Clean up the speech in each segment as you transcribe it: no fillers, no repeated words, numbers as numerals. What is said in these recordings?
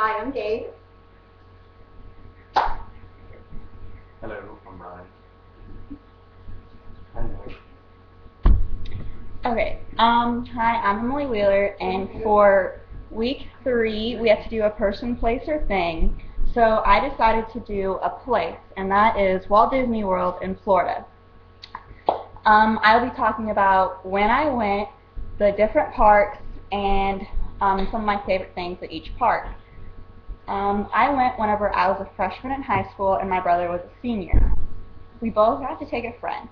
Hi, I'm Gabe. Hello, I'm Ryan. Hi, Okay. Hi, I'm Emily Wheeler, and for week 3, we have to do a person, place, or thing. So I decided to do a place, and that is Walt Disney World in Florida. I'll be talking about when I went, the different parks, and some of my favorite things at each park. I went whenever I was a freshman in high school, and my brother was a senior. We both had to take a friend.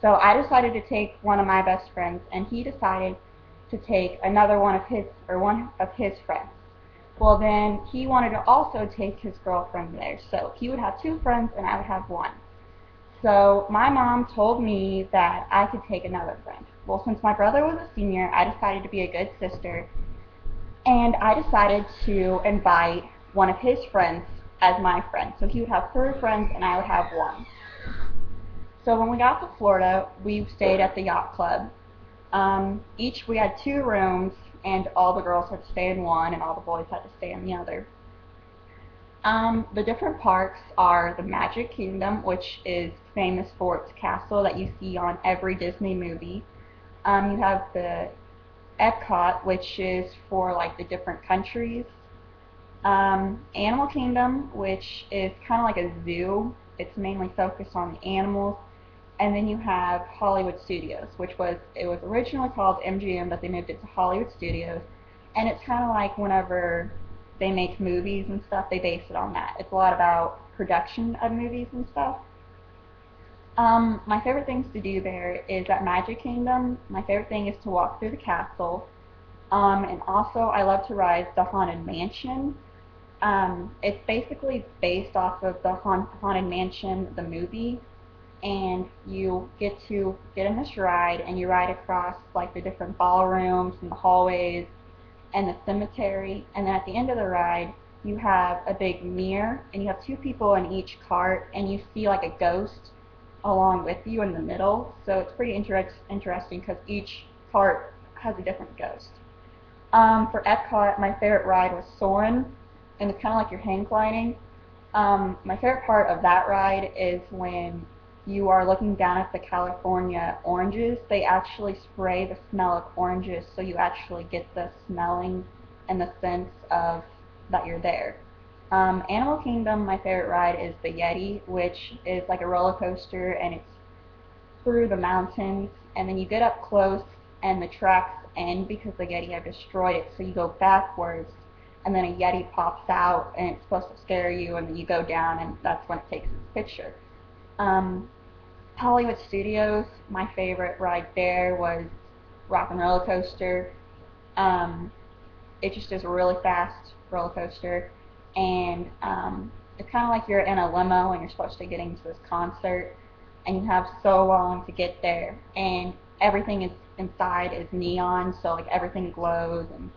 So I decided to take one of my best friends, and he decided to take another one of his friends. Well, then he wanted to also take his girlfriend there, so he would have two friends and I would have one. So my mom told me that I could take another friend. Well, since my brother was a senior, I decided to be a good sister, and I decided to invite one of his friends as my friend. So he would have three friends and I would have one. So when we got to Florida, we stayed at the yacht club. Each we had two rooms, and all the girls had to stay in one, and all the boys had to stay in the other. The different parks are the Magic Kingdom, which is famous for its castle that you see on every Disney movie. You have the Epcot, which is for like the different countries. Animal Kingdom, which is kind of like a zoo. It's mainly focused on the animals. And then you have Hollywood Studios, it was originally called MGM, but they moved it to Hollywood Studios, and it's kind of like whenever they make movies and stuff, they base it on that. It's a lot about production of movies and stuff. My favorite things to do there is at Magic Kingdom. My favorite thing is to walk through the castle, and also I love to ride the Haunted Mansion. It's basically based off of the Haunted Mansion, the movie, and you get to get in this ride and you ride across like the different ballrooms and the hallways and the cemetery, and then at the end of the ride you have a big mirror and you have two people in each cart and you see like a ghost along with you in the middle, so it's pretty interesting because each cart has a different ghost. For Epcot, my favorite ride was Soarin', and it's kind of like you're hang gliding. My favorite part of that ride is when you are looking down at the California oranges. They actually spray the smell of oranges, so you actually get the smelling and the sense of that you're there. Animal Kingdom, my favorite ride is the Yeti, which is like a roller coaster, and it's through the mountains, and then you get up close, and the tracks end because the Yeti have destroyed it, so you go backwards, and then a Yeti pops out, and it's supposed to scare you, and then you go down, and that's when it takes its picture. Um, Hollywood Studios, my favorite ride there was Rock and Roller Coaster. Um, it just is a really fast roller coaster, and it's kind of like you're in a limo and you're supposed to get into this concert, and you have so long to get there, and everything is inside is neon, so like everything glows, and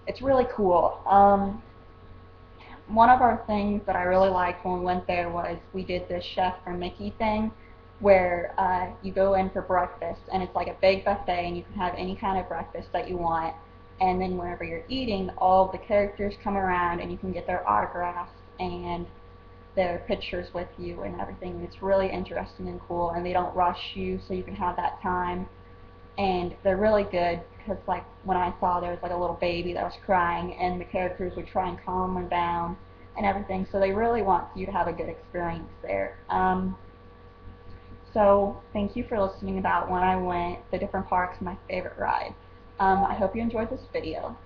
it's really cool. One of our things that I really liked when we went there was we did this Chef or Mickey thing where you go in for breakfast and it's like a big buffet and you can have any kind of breakfast that you want. And then whenever you're eating, all of the characters come around and you can get their autographs and their pictures with you and everything. It's really interesting and cool, and they don't rush you, so you can have that time. And they're really good because like when I saw there was like a little baby that was crying and the characters would try and calm her down and everything, so they really want you to have a good experience there. So thank you for listening about when I went, the different parks, my favorite ride. I hope you enjoyed this video.